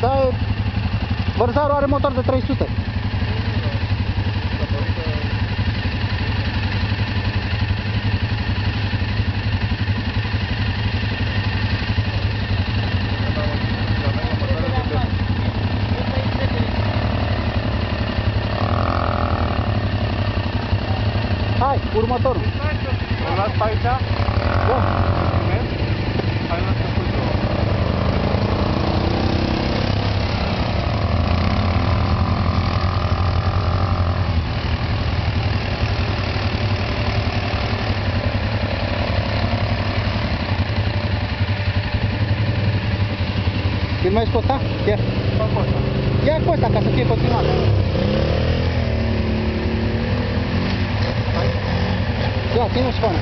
Da, vărsarul are motor de 300. Hai, următorul. O las pe aici? Da. Mulțumesc. Hai, las pe sus. Filmezi cu ăsta? Ia. Fac cu asta. Ia cu ăsta ca să fie continuat. Ia, ține-o și până.